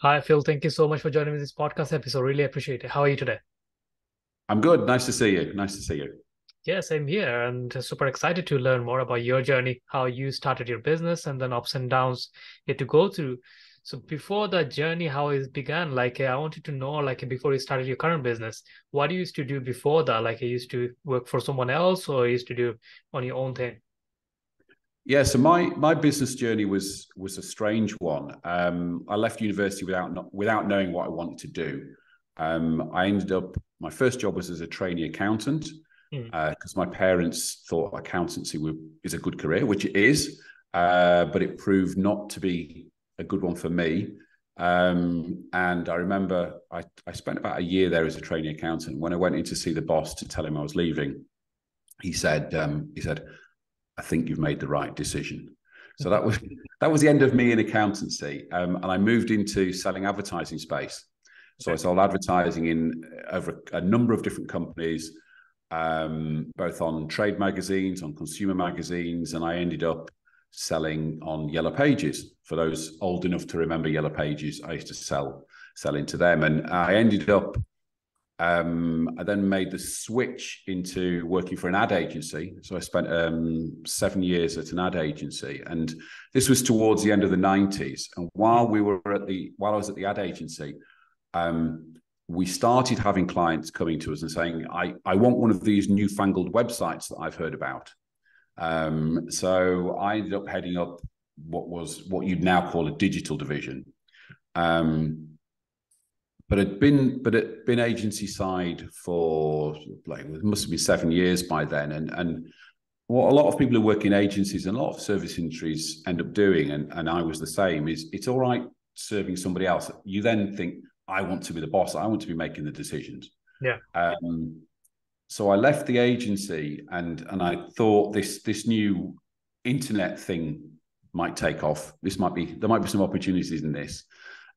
Hi, Phil. Thank you so much for joining me this podcast episode. Really appreciate it. How are you today? I'm good. Nice to see you. Nice to see you. Yeah, same here. And super excited to learn more about your journey, how you started your business, and then ups and downs you had to go through. So before the journey, how it began, I wanted to know, before you started your current business, what you used to do before that? Like you used to work for someone else or you used to do on your own thing? Yeah, so my business journey was a strange one. I left university without knowing what I wanted to do. I ended up my first job was as a trainee accountant Mm. because my parents thought accountancy is a good career, which it is, but it proved not to be a good one for me. And I remember I spent about a year there as a trainee accountant. When I went in to see the boss to tell him I was leaving, he said, I think you've made the right decision. So that was the end of me in accountancy, and I moved into selling advertising space. So I Okay. sold advertising in over a number of different companies, both on trade magazines, on consumer magazines, and I ended up selling on Yellow Pages. For those old enough to remember Yellow Pages, I used to sell into them, and I ended up I then made the switch into working for an ad agency. So I spent 7 years at an ad agency, and this was towards the end of the 90s. And Mm. while I was at the ad agency, we started having clients coming to us and saying, I want one of these newfangled websites that I've heard about. So I ended up heading up what you'd now call a digital division. Um, but it'd been agency side for like it must have been 7 years by then. And what a lot of people who work in agencies and a lot of service industries end up doing, and I was the same, is it's all right serving somebody else. You then think, I want to be the boss, I want to be making the decisions. Yeah. So I left the agency and I thought this new internet thing might take off. There might be some opportunities in this.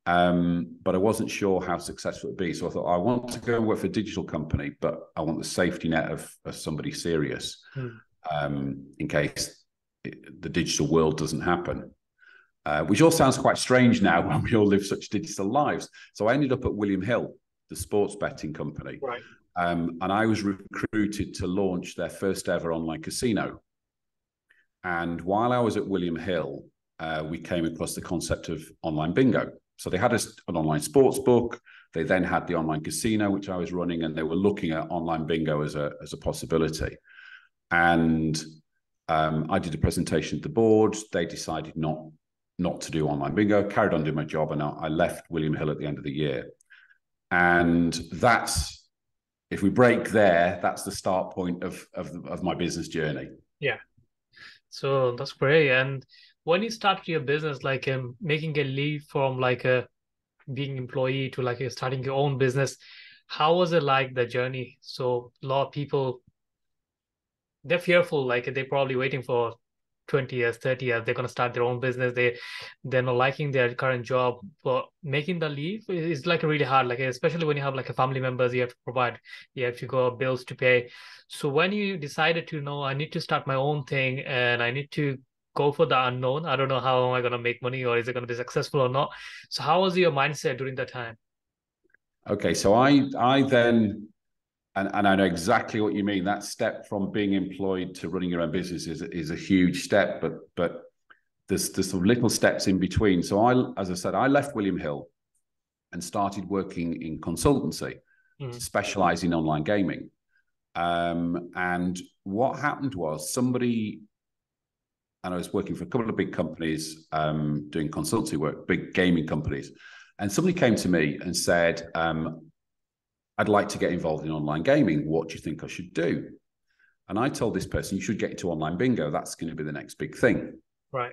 But I wasn't sure how successful it'd be. So I thought, I want to go and work for a digital company, but I want the safety net of somebody serious Mm. in case the digital world doesn't happen. Which all sounds quite strange now when we all live such digital lives. So I ended up at William Hill, the sports betting company. Right. And I was recruited to launch their first ever online casino. And while I was at William Hill, we came across the concept of online bingo. So they had an online sports book. They then had the online casino, which I was running, and they were looking at online bingo as a possibility. And I did a presentation to the board. They decided not to do online bingo, carried on doing my job, and I left William Hill at the end of the year. And if we break there, that's the start point of my business journey. Yeah. So that's great. And when you started your business, making a leap from being employee to like you're starting your own business, how was it like the journey? So a lot of people they're fearful, like they're probably waiting for 20 years, 30 years, they're gonna start their own business. They're not liking their current job. But making the leap is like really hard, like especially when you have like a family members you have to provide, you have to go bills to pay. So when you decided to know I need to start my own thing and I need to go for the unknown, I don't know how am I gonna make money or is it gonna be successful or not. So how was your mindset during that time? Okay, so I then and I know exactly what you mean. That step from being employed to running your own business is a huge step, but there's some little steps in between. So as I said, I left William Hill and started working in consultancy, Mm. specialize in online gaming. And what happened was and I was working for a couple of big companies doing consultancy work, big gaming companies. And somebody came to me and said, I'd like to get involved in online gaming. What do you think I should do? And I told this person, you should get into online bingo. That's going to be the next big thing. Right.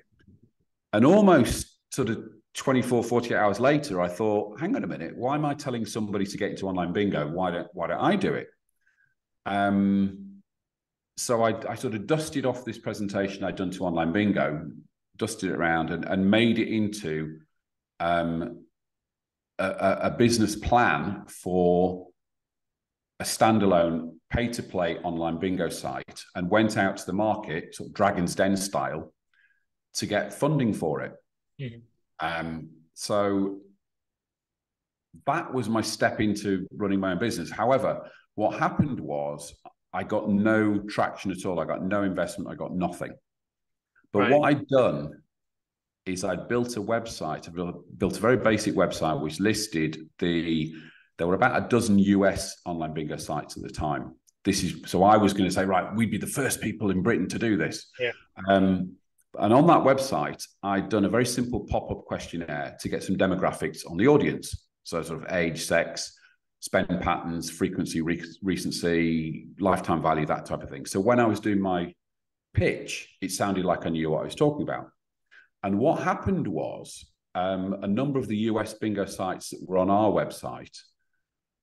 And almost sort of 24, 48 hours later, I thought, hang on a minute, why am I telling somebody to get into online bingo? Why don't I do it? So I sort of dusted off this presentation I'd done to online bingo, dusted it around and made it into a business plan for a standalone pay-to-play online bingo site and went out to the market, sort of Dragon's Den style, to get funding for it. Mhm. So that was my step into running my own business. However, what happened was I got no traction at all. I got no investment. I got nothing. But Right. what I'd done is I'd built a website. I built a very basic website which listed there were about a dozen US online bingo sites at the time. So I was going to say, right, we'd be the first people in Britain to do this. Yeah. And on that website, I'd done a very simple pop-up questionnaire to get some demographics on the audience. So sort of age, sex, spend patterns, frequency, recency, lifetime value, that type of thing. So when I was doing my pitch, it sounded like I knew what I was talking about. And what happened was a number of the US bingo sites that were on our website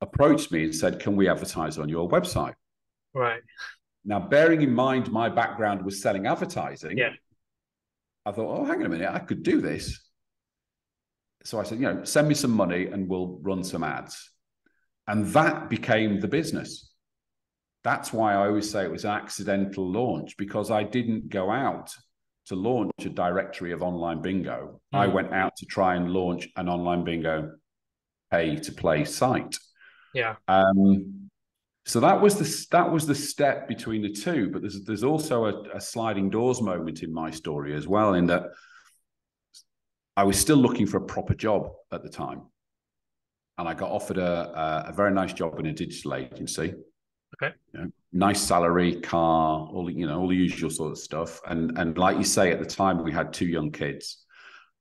approached me and said, can we advertise on your website? Right. Now, bearing in mind my background was selling advertising, Yeah. I thought, oh, hang on a minute, I could do this. So I said, send me some money and we'll run some ads. And that became the business. That's why I always say it was an accidental launch, because I didn't go out to launch a directory of online bingo. I went out to try and launch an online bingo pay-to-play site. Yeah. So that was the step between the two. But there's also a sliding doors moment in my story as well, in that I was still looking for a proper job at the time, and I got offered a very nice job in a digital agency. Okay. Nice salary, car, all the usual sort of stuff. And like you say, at the time we had two young kids.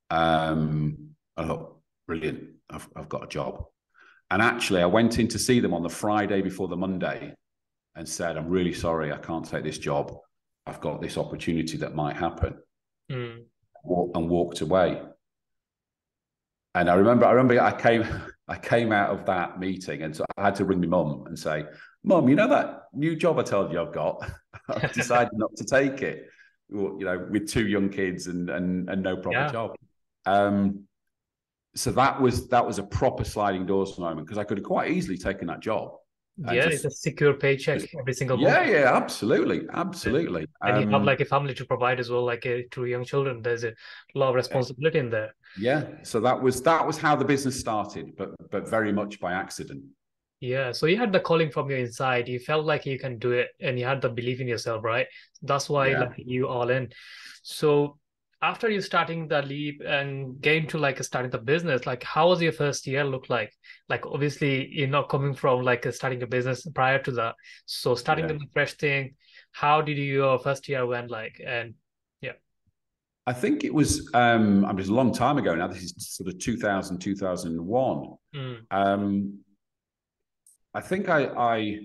I thought, brilliant, I've got a job. And actually, I went in to see them on the Friday before the Monday and said, I'm really sorry, I can't take this job. I've got this opportunity that might happen. And walked away. And I remember I came out of that meeting, and so I had to ring my mum and say, Mum, that new job I told you I've got, I've decided not to take it, with two young kids and no proper job. So that was a proper sliding doors moment, because I could have quite easily taken that job. It's a secure paycheck every single month. Yeah, absolutely. And you have like a family to provide as well, like two young children. There's a lot of responsibility in there. Yeah, so that was how the business started, but very much by accident. Yeah, so you had the calling from your inside. You felt like you can do it, and you had the belief in yourself, right? That's why like you all in. So after you starting the leap and getting to like starting the business, like how was your first year look like? Like obviously you're not coming from like starting a business prior to that. So starting the fresh thing, how did your first year went like? And I think it was it was a long time ago now. This is sort of 2000, 2001. I think I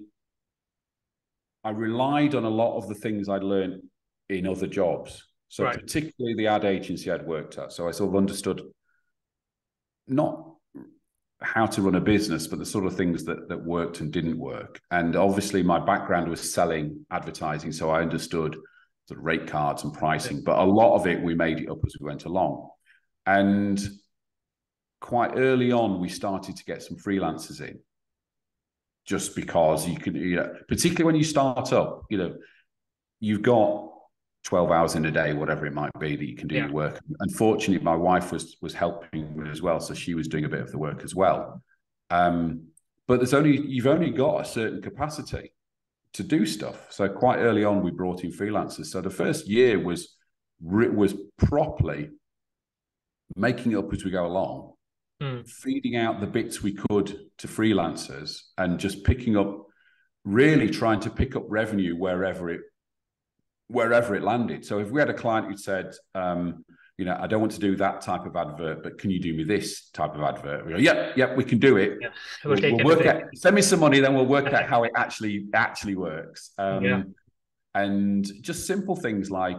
relied on a lot of the things I'd learned in other jobs. So particularly the ad agency I'd worked at. So I sort of understood not how to run a business, but the sort of things that worked and didn't work. And obviously my background was selling advertising, so I understood sort of rate cards and pricing, but a lot of it, we made it up as we went along. And quite early on, we started to get some freelancers in, just because you could, particularly when you start up, you've got 12 hours in a day, whatever it might be, that you can do your work. Unfortunately, my wife was helping me as well, so she was doing a bit of the work as well. But you've only got a certain capacity to do stuff. So quite early on, we brought in freelancers. So the first year was properly making it up as we go along, feeding out the bits we could to freelancers, and just really trying to pick up revenue wherever it landed. So if we had a client who said, I don't want to do that type of advert, but can you do me this type of advert? We go, yep, we can do it. Yeah, we'll work out, send me some money, then we'll work out how it actually works. And just simple things like,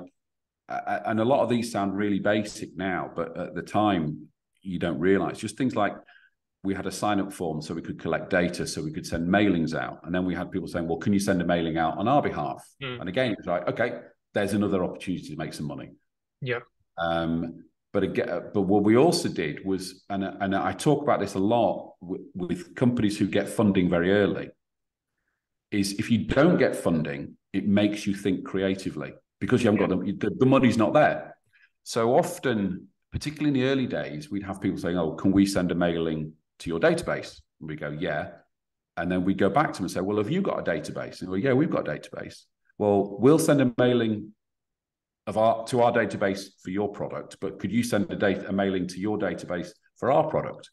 and a lot of these sound really basic now, but at the time you don't realize, just things like, we had a sign-up form so we could collect data, so we could send mailings out. And then we had people saying, well, can you send a mailing out on our behalf? And again, it was like, okay, there's another opportunity to make some money. Yeah. But what we also did was, and I talk about this a lot with companies who get funding very early, is if you don't get funding, it makes you think creatively, because you haven't got the money's not there. So often, particularly in the early days, we'd have people saying, oh, can we send a mailing to your database? And we go, yeah. And then we go back to them and say, well, have you got a database? And we go, yeah, we've got a database. Well, we'll send a mailing to our database for your product, but could you send a mailing to your database for our product?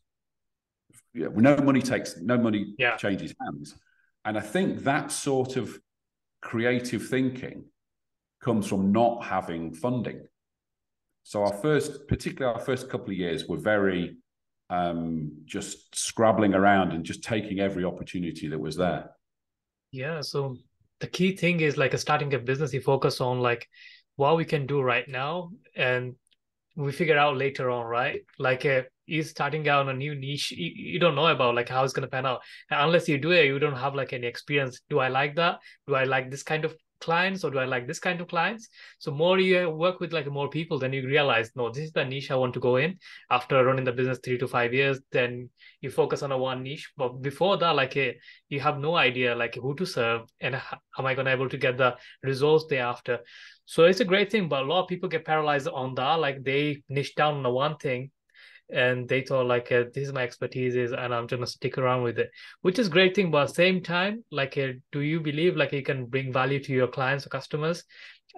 Yeah, no money changes hands. And I think that sort of creative thinking comes from not having funding. So particularly our first couple of years, were very just scrabbling around and just taking every opportunity that was there. Yeah. So the key thing is like starting a business, you focus on like what we can do right now, and we figure out later on, right? Like you starting out a new niche, you don't know about like how it's gonna pan out. And unless you do it, you don't have like any experience. Do I like that? Do I like this kind of clients, or do I like this kind of clients? So more you work with like more people, then you realize, no, this is the niche I want to go in. After running the business 3 to 5 years, then you focus on a one niche. But before that, like you have no idea like who to serve and am I gonna able to get the results thereafter. So it's a great thing, but a lot of people get paralyzed on that. Like they niche down on the one thing, and they thought like this is my expertise is, and I'm gonna stick around with it, which is great thing. But at the same time, like do you believe like you can bring value to your clients or customers?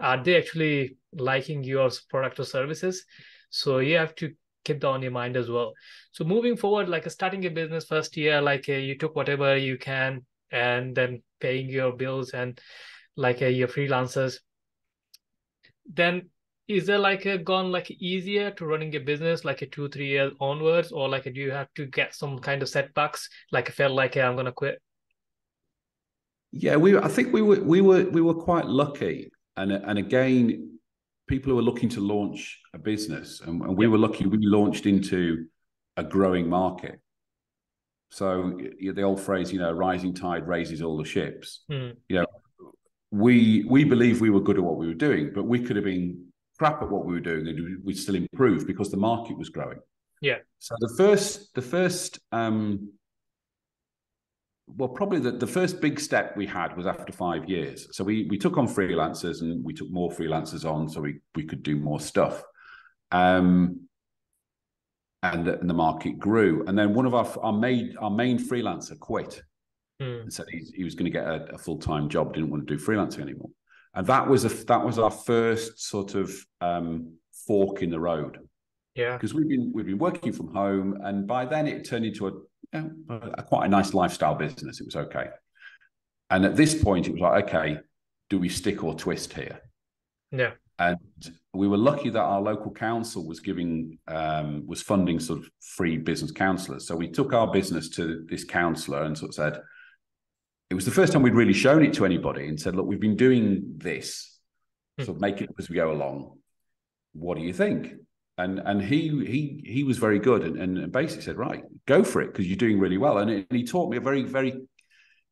Are they actually liking your product or services? So you have to keep that on your mind as well. So moving forward, like starting a business first year, like you took whatever you can, and then paying your bills and like your freelancers. Then is there like a gone like easier to running a business like a 2 3 years onwards, or like do you have to get some kind of setbacks like I felt like, hey, I'm gonna quit? Yeah, I think we were quite lucky, and again, people who are looking to launch a business, and we Yep. were lucky. We launched into a growing market. So the old phrase, rising tide raises all the ships. Mm. You know, we believe we were good at what we were doing, but we could have been crap at what we were doing, and we'd still improve because the market was growing. Yeah. So probably the first big step we had was after 5 years. So we took on freelancers, and we took more freelancers on so we could do more stuff. And the market grew. And then one of our main freelancer quit and said he was going to get a full-time job, didn't want to do freelancing anymore. And that was our first sort of fork in the road. Yeah. Because we've been working from home, and by then it turned into a quite a nice lifestyle business. It was okay. And at this point, it was like, okay, do we stick or twist here? Yeah. And we were lucky that our local council was funding sort of free business counsellors. So we took our business to this counsellor and sort of said, it was the first time we'd really shown it to anybody, and said, look, we've been doing this, sort of make it up as we go along. What do you think? And he was very good and basically said, right, go for it, because you're doing really well. And he taught me a very, very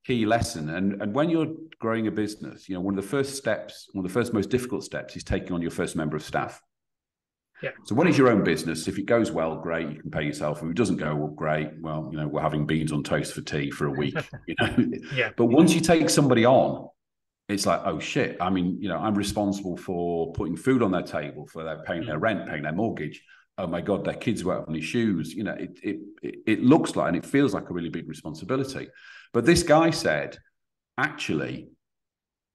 key lesson. And when you're growing a business, one of the first most difficult steps is taking on your first member of staff. Yeah. So when it's your own business, if it goes well, great, you can pay yourself. If it doesn't go well, great. Well, we're having beans on toast for tea for a week. Yeah. But once you take somebody on, it's like, oh shit. I mean, I'm responsible for putting food on their table, for their paying their rent, paying their mortgage. Oh my God, their kids wear on his shoes. It looks like, and it feels like a really big responsibility. But this guy said, actually,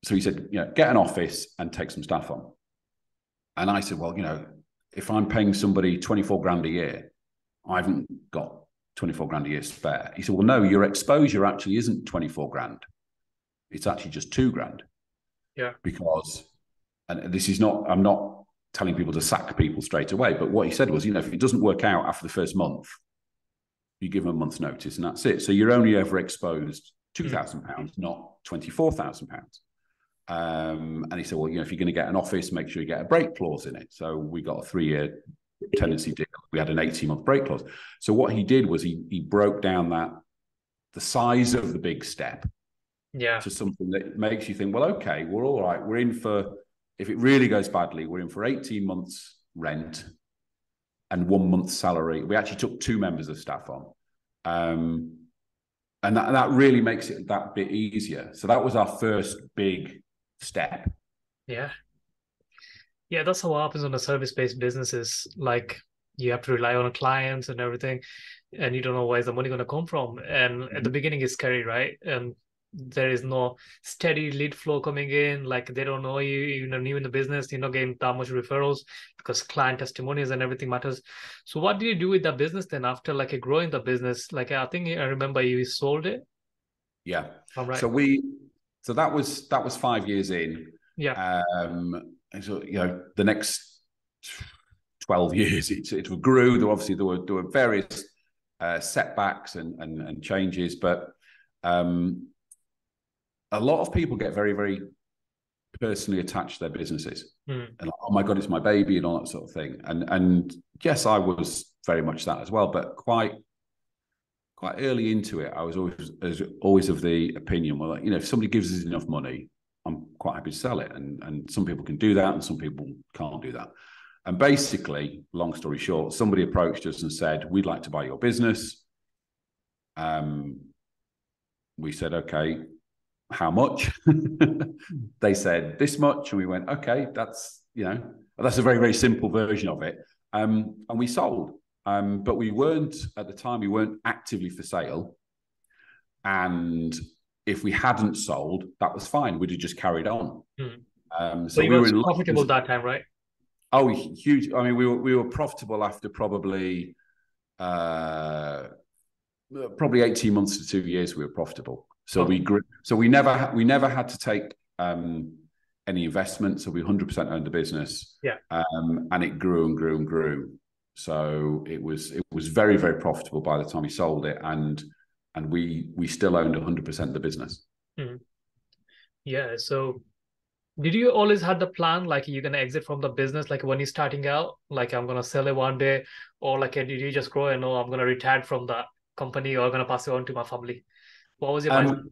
so he said, get an office and take some staff on. And I said, well, if I'm paying somebody 24 grand a year, I haven't got 24 grand a year spare. He said, well, no, your exposure actually isn't 24 grand. It's actually just 2 grand. Yeah. Because, and this is not, I'm not telling people to sack people straight away, but what he said was, if it doesn't work out after the first month, you give them a month's notice and that's it. So you're only ever exposed £2,000, not £24,000. And he said, well, if you're going to get an office, make sure you get a break clause in it. So we got a 3-year tenancy deal. We had an 18-month break clause. So what he did was he broke down the size of the big step to something that makes you think, well, okay, we're all right. We're in for, if it really goes badly, we're in for 18 months rent and 1 month's salary. We actually took 2 members of staff on. And that really makes it that bit easier. So that was our first big step. Yeah. Yeah, that's how it happens on a service-based businesses. Like you have to rely on clients and everything, and you don't know where's the money going to come from. And at the Mhm. beginning, it's scary, right? And there is no steady lead flow coming in. Like they don't know you, you're new in the business, you're not getting that much referrals because client testimonials and everything matters. So what do you do with the business then after like growing the business? Like I think I remember you sold it. Yeah. I'm right. So that was 5 years in. Yeah. And so the next 12 years it grew. There were various setbacks and changes, but a lot of people get very, very personally attached to their businesses. Mm. And like, oh my God, it's my baby and all that sort of thing. And yes, I was very much that as well, but quite early into it, I was always of the opinion, well, if somebody gives us enough money, I'm quite happy to sell it. And some people can do that and some people can't do that. And basically, long story short, somebody approached us and said, we'd like to buy your business. We said, okay, how much? They said this much. And we went, okay, that's a very, very simple version of it. And we sold. But we weren't actively for sale. And if we hadn't sold, that was fine. We'd have just carried on. So So you we were were in profitable that time, right? oh huge. I mean, we were profitable after probably 18 months to 2 years. We were profitable. So Okay. we grew. So we never had to take any investment. So we 100% owned the business. Yeah. And it grew and grew and grew. So it was very, very profitable by the time we sold it, and we still owned 100% of the business. Mm. Yeah. So did you always had the plan like you're gonna exit from the business like when you're starting out, like I'm gonna sell it one day, or like did you just grow and know I'm gonna retire from the company or I'm gonna pass it on to my family? What was your mindset?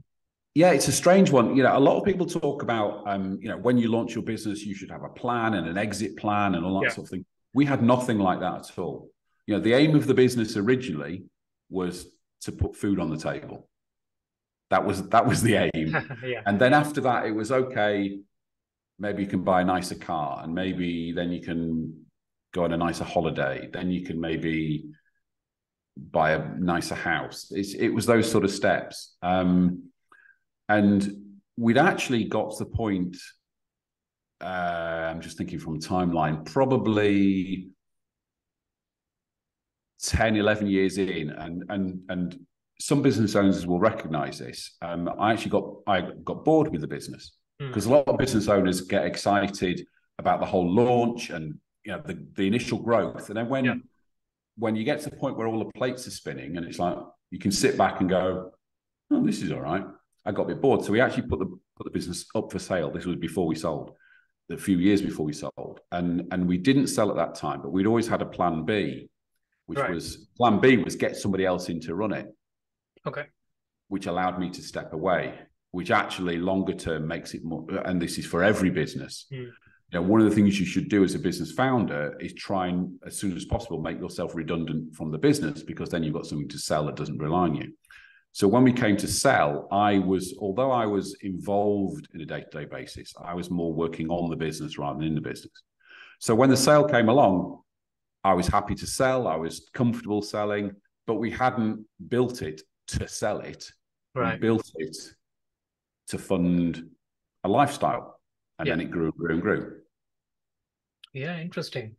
Yeah, it's a strange one. A lot of people talk about, when you launch your business, you should have a plan and an exit plan and all that Yeah. sort of thing. We had nothing like that at all. The aim of the business originally was to put food on the table. That was the aim. Yeah. And then after that, it was okay. Maybe you can buy a nicer car, and maybe then you can go on a nicer holiday. Then you can maybe buy a nicer house. It was those sort of steps. And we'd actually got to the point, I'm just thinking from a timeline, probably 10, 11 years in, and some business owners will recognize this. I got bored with the business because a lot of business owners get excited about the whole launch and the initial growth. And then Yeah. when you get to the point where all the plates are spinning and it's like you can sit back and go, oh, this is all right. I got a bit bored. So we actually put the business up for sale. This was before we sold, a few years before we sold. And we didn't sell at that time, but we'd always had a plan B, which Right. was plan B was get somebody else in to run it, Okay. which allowed me to step away, which actually longer term makes it more, and this is for every business. One of the things you should do as a business founder is try and, as soon as possible, make yourself redundant from the business, because then you've got something to sell that doesn't rely on you. So when we came to sell, although I was involved in a day-to-day basis, I was more working on the business rather than in the business. So when the sale came along, I was happy to sell. I was comfortable selling, but we hadn't built it to sell it. Right. We built it to fund a lifestyle, and then it grew and grew and grew. Yeah, interesting.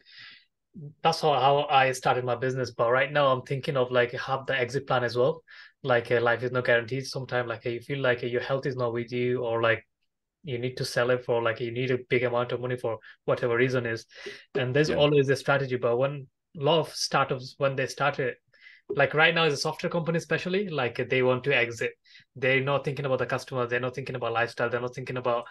That's how I started my business. But right now I'm thinking of like have the exit plan as well. Like life is no guaranteed. Sometimes like you feel like your health is not with you, or like you need to sell it for like you need a big amount of money for whatever reason is. And there's Yeah, always a strategy. But when a lot of startups when they started, like right now as a software company especially, like they want to exit. They're not thinking about the customer, they're not thinking about lifestyle, they're not thinking about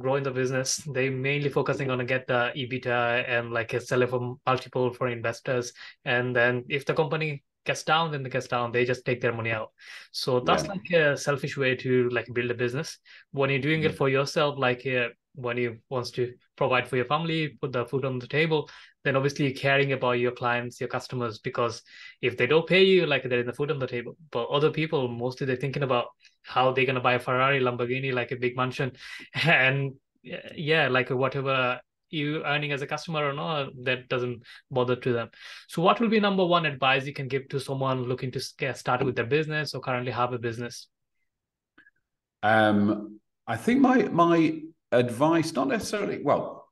growing the business. They mainly focusing on to get the EBITDA and like sell it for multiple for investors. And then if the company gets down, then it gets down. They just take their money out. So yeah, that's like a selfish way to like build a business. When you're doing it for yourself, like when you wants to provide for your family, put the food on the table, then obviously you're caring about your clients, your customers, because if they don't pay you, like there is the food on the table. But other people, mostly they're thinking about how they're gonna buy a Ferrari, Lamborghini, like a big mansion, and yeah, like whatever you earning as a customer or not, that doesn't bother to them. So what will be number one advice you can give to someone looking to get started with their business or currently have a business? I think my advice, not necessarily, well,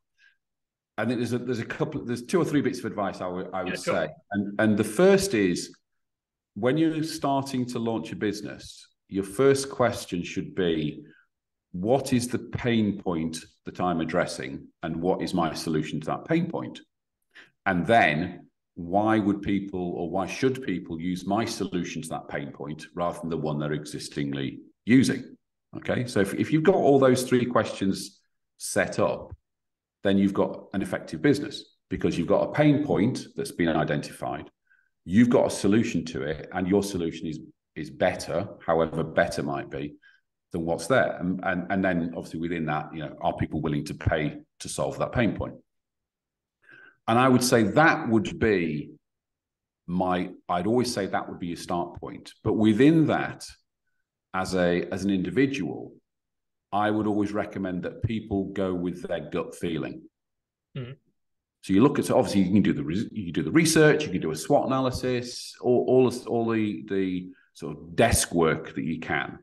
I think there's two or three bits of advice I would Yeah, sure. say, and the first is when you're starting to launch a business, your first question should be, what is the pain point that I'm addressing, and what is my solution to that pain point? And then why should people use my solution to that pain point rather than the one they're existingly using? Okay, so if you've got all those three questions set up, then you've got an effective business, because you've got a pain point that's been identified, you've got a solution to it, and your solution is better, however better might be, than what's there. And then obviously within that, are people willing to pay to solve that pain point? And I would say that would be I'd always say that would be your start point. But within that, as an individual, I would always recommend that people go with their gut feeling. Mm-hmm. So you look at, obviously you can do the research, you can do a SWOT analysis, all the sort of desk work that you can.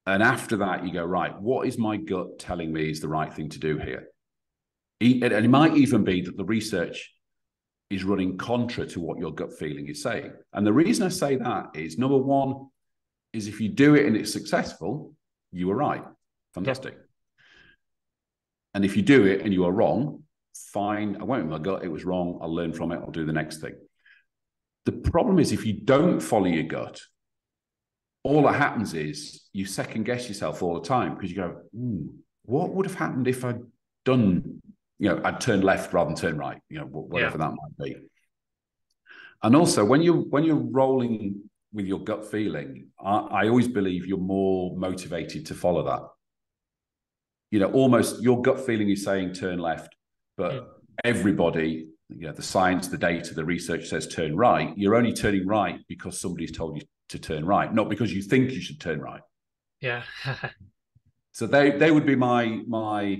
And after that, you go, right, what is my gut telling me is the right thing to do here? And it might even be that the research is running contra to what your gut feeling is saying. And the reason I say that is, number one, is if you do it and it's successful, you were right. Fantastic. Yeah. And if you do it and you are wrong, fine. I went with my gut. It was wrong. I'll learn from it. I'll do the next thing. The problem is, if you don't follow your gut, all that happens is you second guess yourself all the time, because you go, what would have happened if I'd done, I'd turned left rather than turn right, whatever that might be. And also when you're rolling with your gut feeling, I always believe you're more motivated to follow that. Almost your gut feeling is saying turn left, but everybody, the science, the data, the research says turn right. You're only turning right because somebody's told you to turn right, not because you think you should turn right. Yeah. So they would be my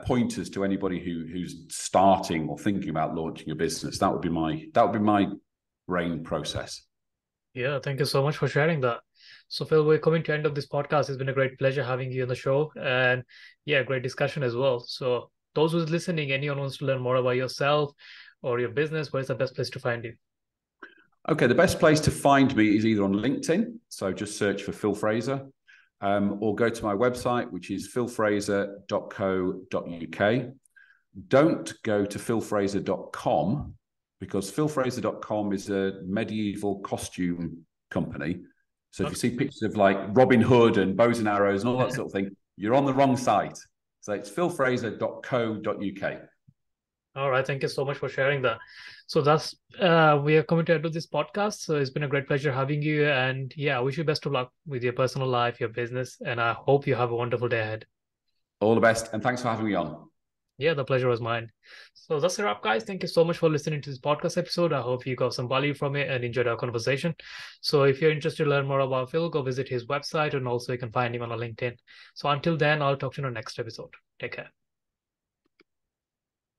pointers to anybody who's starting or thinking about launching a business. That would be my brain process. Yeah, thank you so much for sharing that. So Phil, we're coming to the end of this podcast. It's been a great pleasure having you on the show, and yeah, great discussion as well. So those who's listening, anyone wants to learn more about yourself or your business, where's the best place to find you? Okay, the best place to find me is either on LinkedIn, so just search for Phil Fraser, or go to my website, which is philfraser.co.uk. Don't go to philfraser.com, because philfraser.com is a medieval costume company. So if you see pictures of like Robin Hood and bows and arrows and all that sort of thing, you're on the wrong site. So it's philfraser.co.uk. All right. Thank you so much for sharing that. So that's we are coming to end of this podcast. So it's been a great pleasure having you. And yeah, I wish you best of luck with your personal life, your business, and I hope you have a wonderful day ahead. All the best. And thanks for having me on. Yeah, the pleasure was mine. So that's a wrap, guys. Thank you so much for listening to this podcast episode. I hope you got some value from it and enjoyed our conversation. So if you're interested to learn more about Phil, go visit his website, and also you can find him on LinkedIn. So until then, I'll talk to you in the next episode. Take care.